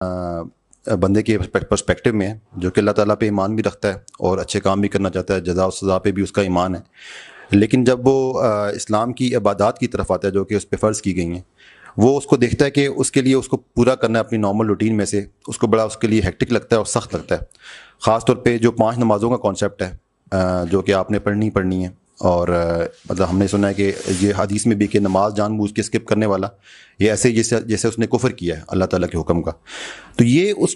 بندے کے پرسپیکٹو میں ہے جو کہ اللہ تعالیٰ پہ ایمان بھی رکھتا ہے اور اچھے کام بھی کرنا چاہتا ہے، جزا و سزا پہ بھی اس کا ایمان ہے، لیکن جب وہ اسلام کی عبادات کی طرف آتا ہے جو کہ اس پہ فرض کی گئی ہیں، وہ اس کو دیکھتا ہے کہ اس کے لیے اس کو پورا کرنا ہے اپنی نارمل روٹین میں سے، اس کو بڑا اس کے لیے ہیکٹک لگتا ہے اور سخت لگتا ہے، خاص طور پہ جو 5 نمازوں کا کانسیپٹ ہے جو کہ آپ نے پڑھنی ہے، اور مطلب ہم نے سنا ہے کہ یہ حدیث میں بھی کہ نماز جان بوجھ کے اسکپ کرنے والا یہ ایسے جیسے اس نے کفر کیا ہے اللہ تعالیٰ کے حکم کا. تو یہ اس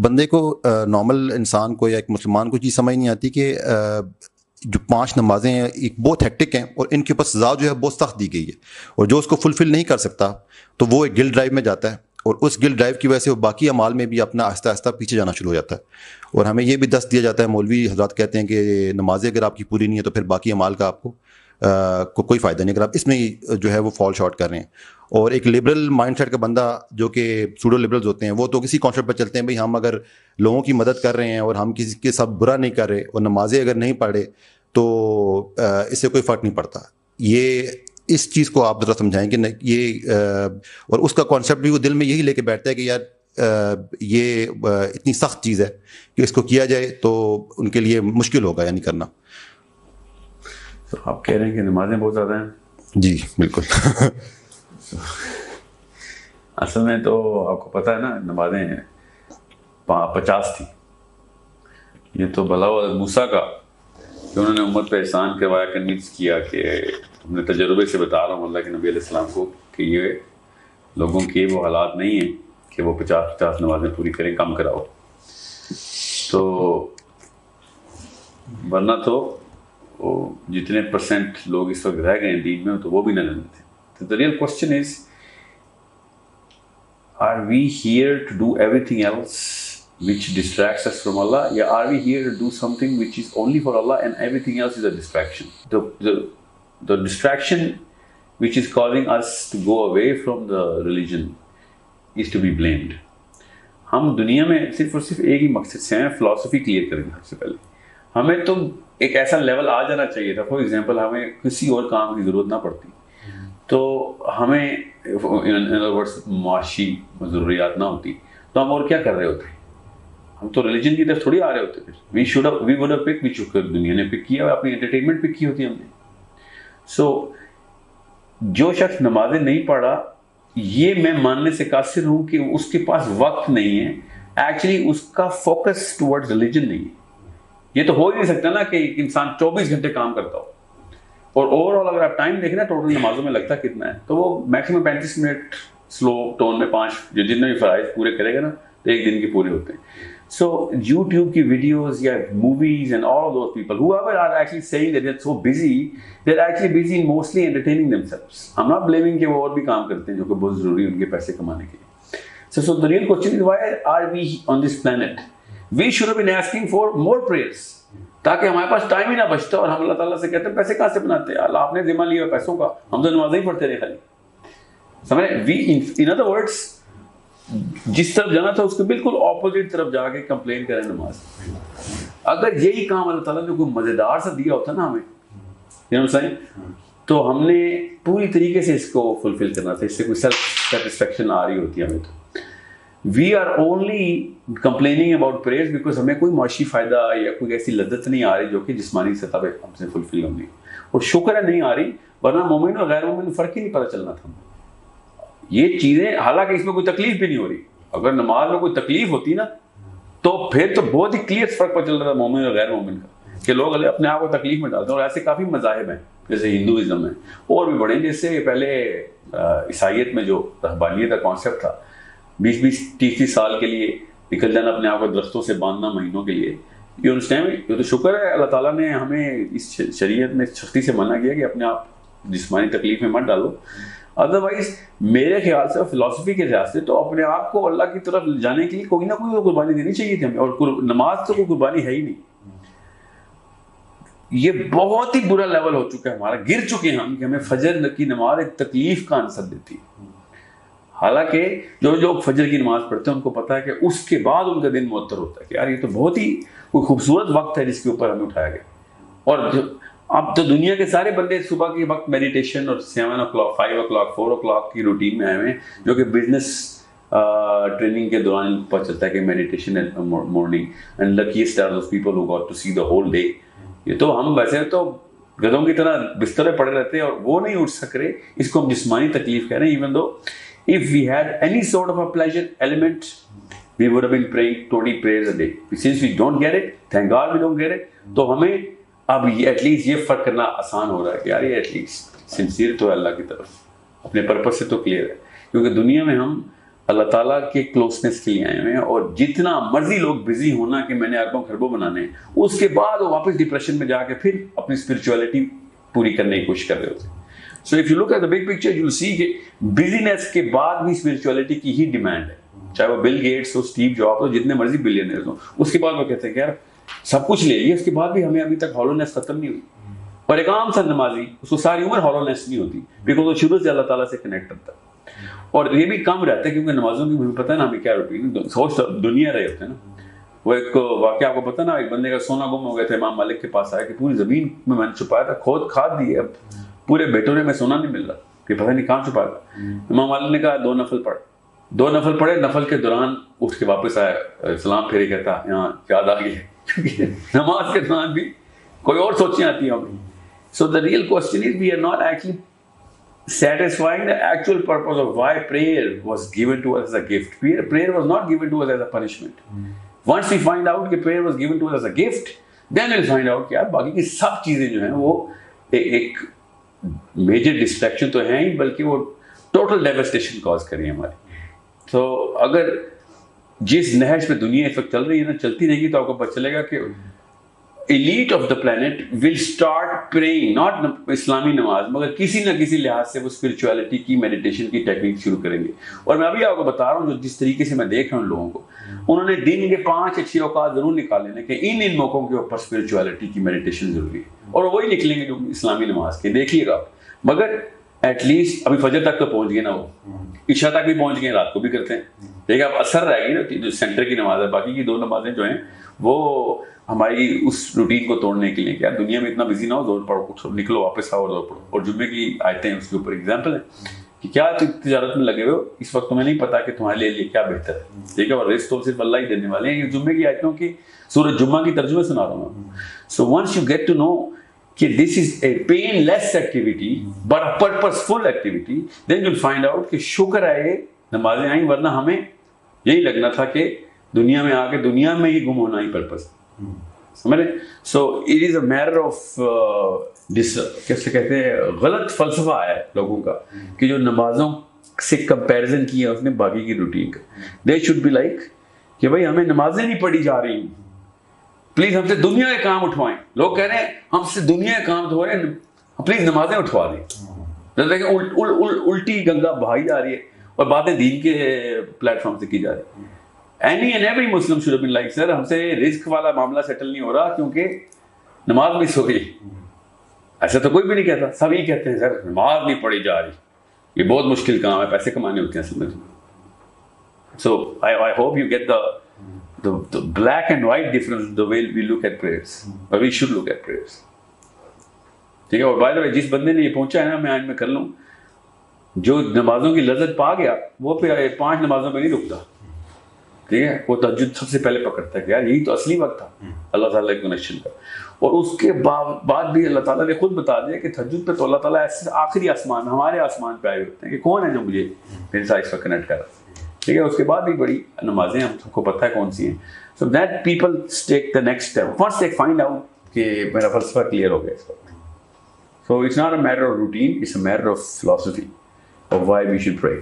بندے کو، نارمل انسان کو یا ایک مسلمان کو چیز سمجھ نہیں آتی کہ جو 5 نمازیں ہیں ایک بہت ہیکٹک ہیں اور ان کے اوپر سزا جو ہے بہت سخت دی گئی ہے، اور جو اس کو فلفل نہیں کر سکتا تو وہ ایک گلٹ ڈرائیو میں جاتا ہے، اور اس گلٹ ڈرائیو کی وجہ سے وہ باقی اعمال میں بھی اپنا آہستہ آہستہ پیچھے جانا شروع ہو جاتا ہے. اور ہمیں یہ بھی دست دیا جاتا ہے، مولوی حضرات کہتے ہیں کہ نمازیں اگر آپ کی پوری نہیں ہے تو پھر باقی اعمال کا آپ کو کوئی فائدہ نہیں اگر آپ اس میں جو ہے وہ فال شارٹ کر رہے ہیں. اور ایک لبرل مائنڈ سیٹ کا بندہ جو کہ سوڈو لبرلز ہوتے ہیں وہ تو کسی کانسیپٹ پہ چلتے ہیں بھئی ہم اگر لوگوں کی مدد کر رہے ہیں اور ہم کسی کے ساتھ برا نہیں کر رہے اور نمازیں اگر نہیں پڑھے تو اس سے کوئی فرق نہیں پڑتا. یہ اس چیز کو آپ ذرا سمجھائیں کہ یہ اور اس کا کانسیپٹ بھی وہ دل میں یہی لے کے بیٹھتا ہے کہ یار یہ اتنی سخت چیز ہے کہ اس کو کیا جائے تو ان کے لیے مشکل ہوگا یعنی کرنا. تو آپ کہہ رہے ہیں کہ نمازیں بہت زیادہ ہیں؟ جی بالکل. اصل میں تو آپ کو پتہ ہے نا نمازیں 50 تھی. یہ تو بھلا ہوا موسیٰ کا کہ انہوں نے امت پہ احسان کروایا، کنوینس کیا کہ ہم نے تجربے سے بتا رہا ہوں اللہ کے نبی علیہ السلام کو کہ یہ لوگوں کے وہ حالات نہیں ہیں کہ وہ 50 نمازیں پوری کریں، کم کراؤ. تو ورنہ تو وہ جتنے پرسنٹ لوگ اس وقت رہ گئے ہیں دین میں تو وہ بھی نہ لیتے تھے. تو the real question is, are we here to do everything else which distracts us from Allah, or are we here to do something which is only for Allah and everything else is a distraction? The distraction which is causing us to go away from the religion is to be blamed. ہم دنیا میں صرف اور صرف ایک ہی مقصد سے ہیں، فلسفی کلیئر کریں گے. سب سے پہلے ہمیں تو ایک ایسا لیول آ جانا چاہیے تھا، فار ایگزامپل ہمیں کسی اور کام کی ضرورت نہ پڑتی، تو ہمیں معاشی ضروریات نہ ہوتی تو ہم اور کیا کر رہے ہوتے؟ ہم تو ریلیجن کی طرف تھوڑی آ رہے ہوتے پھر. وی وڈ ہیو پک وچ دنیا نے پک کیا، اپنی انٹرٹینمنٹ پک کی ہوتی ہم نے. سو جو شخص نمازیں نہیں پڑھا، یہ میں ماننے سے قاصر ہوں کہ اس کے پاس وقت نہیں ہے، ایکچولی اس کا فوکس ٹورڈ ریلیجن نہیں ہے. یہ تو ہو ہی نہیں سکتا نا کہ انسان 24 گھنٹے کام کرتا ہو اور اوور آل اگر آپ ٹائم دیکھیں نا ٹوٹل نمازوں میں لگتا کتنا ہے تو وہ میکسیمم 35 منٹ سلو ٹون میں 5 جتنے بھی فرائض پورے کرے گا نا تو ایک دن کے پورے ہوتے ہیں. سو یوٹیوب کی ویڈیوز یا movies and all those people whoever are actually saying that they're so busy, they're actually busy in mostly entertaining themselves. I'm not blaming کہ وہ اور بھی کام کرتے ہیں جو کہ بہت ضروری ہے ان کے پیسے کمانے کے لیے. So the real question is, why are we on this planet? We should have been asking for more prayers تاکہ ہمارے پاس ٹائم ہی نہ بچتا اور ہم اللہ تعالیٰ سے کہتے ہیں پیسے کہاں سے بناتے ہیں اللہ، آپ نے ذمہ لیا پیسوں کا، ہم تو نمازیں ہی پڑھتے رہے خالی. سمجھے؟ in other words جس طرف جانا تھا اس کے بالکل اپوزٹ طرف جا کے کمپلین کریں نماز. اگر یہی کام اللہ تعالیٰ نے کوئی مزیدار سا دیا ہوتا نا ہمیں تو ہم نے پوری طریقے سے اس کو فلفل کرنا تھا، اس سے کوئی سیلف سیٹسفیکشن آ رہی ہوتی ہے ہمیں. تو we are only complaining about prayers because ہمیں کوئی معاشی فائدہ یا کوئی ایسی لذت نہیں آ رہی جو کہ جسمانی سطح پہ ہم سے فلفل ہوں گی، اور شکر ہے نہیں آ رہی، ورنہ مومن اور غیر مومن فرق ہی نہیں پتہ چلنا تھا. یہ چیزیں حالانکہ اس میں کوئی تکلیف بھی نہیں ہو رہی، اگر نماز میں کوئی تکلیف ہوتی نا تو پھر تو بہت ہی کلیئر فرق پتہ چل رہا تھا مومن اور غیر مومن کا کہ لوگ اپنے آپ کو تکلیف میں ڈالتے ہیں. اور ایسے کافی مذاہب ہیں جیسے ہندوازم ہے اور بھی بڑے، جیسے پہلے عیسائیت میں جو رہبانیت کا کانسیپٹ تھا 20-30 سال کے لیے نکل جانا اپنے آپ کو درختوں سے باندھنا مہینوں کے لیے، یہ اس ٹائم یہ تو شکر ہے اللہ تعالیٰ نے ہمیں اس شریعت میں سختی سے منع کیا کہ اپنے آپ جسمانی تکلیف میں مت ڈالو. ادروائز میرے خیال سے فلسفی کے لحاظ سے تو اپنے آپ کو اللہ کی طرف جانے کے لیے کوئی نہ کوئی تو قربانی دینی چاہیے تھی ہمیں، اور نماز تو کوئی قربانی ہے ہی نہیں. یہ بہت ہی برا لیول ہو چکا ہے ہمارا، گر چکے ہیں ہم کہ ہمیں فجر کی نماز ایک تکلیف کا عنصر دیتی ہے. حالانکہ جو لوگ فجر کی نماز پڑھتے ہیں ان کو پتہ ہے کہ اس کے بعد ان کا دن معطر ہوتا ہے کہ یار یہ تو بہت ہی کوئی خوبصورت وقت ہے جس کے اوپر ہمیں اٹھایا گیا. اور اب تو دنیا کے سارے بندے صبح کے وقت میڈیٹیشن اور 7 o'clock 5 o'clock 4 o'clock کی روٹین میں آئے ہوئے ہیں جو کہ بزنس ٹریننگ کے دوران پتہ چلتا ہے کہ meditation morning and luckiest are those people who got to see the whole day. یہ تو ہم ویسے تو گدھوں کی طرح بسترے پڑے رہتے ہیں اور وہ نہیں اٹھ سک رہے, اس کو ہم جسمانی تکلیف کہہ رہے ہیں. Even though if we had any sort of a pleasure element, we would have been praying 20 prayers a day. Since we don't get it, thank God we don't get it, تو ہمیں اب ایٹ لیسٹ یہ فرق کرنا آسان ہو رہا ہے کہ یار یہ ایٹ لیسٹ سنسیئر تو ہے اللہ کی طرف, اپنے پرپس سے تو کلیئر ہے. کیونکہ دنیا میں ہم اللہ تعالیٰ کے کلوزنس کے لیے آئے ہوئے ہیں, اور جتنا مرضی لوگ بزی ہونا کہ میں نے اربوں خربوں بنانے ہیں, اس کے بعد وہ واپس ڈپریشن میں جا کے پھر اپنی اسپرچولیٹی پوری کرنے کی کوشش کر رہے ہوتے ہیں. So if you look at the big picture you will see کہ بزینس کے بعد بھی اسپرچولیٹی کی ہی ڈیمانڈ ہے. چاہے وہ بل گیٹس ہو, اسٹیو جابس ہو, جتنے مرضی بلینئرز ہوں, اس کے بعد وہ کہتے ہیں کہ یار سب کچھ لے لیا, اس کے بعد بھی ہمیں ابھی تک ہالونیس ختم نہیں ہوئی. اور ایک عام سا نمازی اس کو ساری عمر ہالونیس نہیں ہوتی, بیکاز وہ شروع سے اللہ تعالیٰ سے کنیکٹ کرتا ہے. اور یہ بھی کم رہتا ہے کیونکہ نمازوں کی مجھے پتہ ہے نا ہمیں کیا روٹین سوچ دنیا رہے ہوتے ہیں نا. وہ ایک واقعہ آپ کو پتہ نا, ایک بندے کا سونا گم ہو گیا تھا, امام مالک کے پاس آیا کہ پوری زمین میں نے چھپایا تھا, کھاد دی ہے, اب پورے بیٹورے میں سونا نہیں مل رہا, کہ پتہ نہیں کہاں چھپایا تھا. امام مالک نے کہا 2 نفل پڑھ. 2 نفل پڑھے, نفل کے دوران اٹھ کے واپس آیا, سلام پھیرے, کہتا یہاں یاد آ گئی ہے, کیونکہ نماز کے دوران بھی کوئی اور سوچیں آتی ہیں ہمیں. So the real question is we are not actually satisfying the actual purpose of why prayer was given to us as a gift. Prayer was not given to us as a punishment. Once we find out that prayer was given to us as a gift, then we'll find out کہ باقی کی سب چیزیں جو ہیں وہ ایک major distraction تو ہیں ہی, بلکہ وہ ٹوٹل ڈیوسٹیشن کاز کری ہماری. تو اگر جس نہج پہ دنیا اس وقت چل رہی ہے نا, چلتی رہے گی تو آپ کو پتہ چلے گا کہ elite of the planet will start praying, not اسلامی نماز, مگر کسی نہ کسی لحاظ سے وہ اسپرچولیٹی کی میڈیٹیشن کی ٹیکنیک شروع کریں گے. اور میں ابھی آپ کو بتا رہا ہوں جو جس طریقے سے میں دیکھ رہا ہوں لوگوں کو, انہوں نے دن کے 5 اچھے اوقات ضرور نکالے ہیں کہ ان موقعوں کے اوپر اسپرچولیٹی کی میڈیٹیشن ضروری ہے, اور وہی نکلیں گے جو اسلامی نماز کے, دیکھیے گا. مگر ایٹ لیسٹ ابھی فجر تک تو پہنچ گئے نا, وہ عشاء تک بھی پہنچ گئے, رات کو بھی کرتے ہیں. دیکھیں اب اثر رہ گئی نا جو سینٹر کی نماز ہے, باقی کی 2 نمازیں جو ہیں وہ ہماری اس روٹین کو توڑنے کے لیے کہ یار دنیا میں اتنا بزی نہ ہو, زور پڑھو, نکلو واپس آؤ, زور پڑھو. اور جمعے کی آیتیں اس کے اوپر ایگزامپل ہیں کہ کیا تجارت میں لگے ہوئے ہو, اس وقت تمہیں نہیں پتا کہ تمہارے لیے کیا بہتر ہے. ٹھیک ہے, اور رزق تو صرف اللہ ہی دینے والے ہیں. یہ جمعے کی آیتوں کی سورۃ جمعہ کی ترجمے سنا رہا ہوں. So once you get to know کہ this is a painless activity but a purposeful activity, then you will find out کہ شکر ہے یہ نمازیں آئیں, ورنہ ہمیں یہی لگنا تھا کہ دنیا میں آ کے دنیا میں ہی گم ہونا ہی پرپس. سمجھ رہے. So it is a matter of کیسے کہتے ہیں, غلط فلسفہ آیا ہے لوگوں کا کہ جو نمازوں سے کمپیریزن کیا اس نے باقی کی روٹین کا. دے شوڈ بی لائک کہ بھائی ہمیں نمازیں نہیں پڑھی جا رہی, پلیز ہم سے دنیا کے کام اٹھوائیں. لوگ کہہ رہے ہیں ہم سے دنیا کے کام تو ہو رہے ہیں, پلیز نمازیں اٹھوا دیں. دیکھیں الٹی گنگا بہائی جا رہی ہے اور باتیں دین کے پلیٹ فارم سے کی جا رہی ہے. Any and every Muslim should have been like, sir, ہم سے رزق والا معاملہ سیٹل نہیں ہو رہا کیونکہ نماز مس ہو گئی. ایسا تو کوئی بھی نہیں کہتا, سب ہی کہتے ہیں سر نماز نہیں پڑھی جا رہی, یہ بہت مشکل کام ہے, پیسے کمانے ہوتے ہیں اصل میں. So I hope you get the black and white difference the way we look at prayers, or we should look at prayers. ٹھیک ہے. اور by the way جس بندے نے یہ پہنچا ہے نا, میں آج میں کر لوں, جو نمازوں کی لذت پا گیا وہ پھر 5 نمازوں پہ نہیں رکتا. ٹھیک ہے, وہ تہجد سب سے پہلے پکڑتا ہے کہ یار یہی تو اصلی وقت تھا اللہ تعالیٰ کے کنیکشن کا. اور اس کے بعد بھی اللہ تعالیٰ نے خود بتا دیا کہ تہجد پہ تو اللہ تعالیٰ ایسے آخری آسمان, ہمارے آسمان پہ آئے ہوتے ہیں کہ کون ہے جو مجھے میرے ساتھ اس وقت کنیکٹ کر رہا ہے. ٹھیک ہے, اس کے بعد بھی بڑی نمازیں ہم سب کو پتہ ہے کون سی ہیں. So that people take the next step once they find out کہ میرا فلسفہ کلیئر ہو گیا اس وقت. So it's not a matter of routine, it's a matter of philosophy of why we should پرے.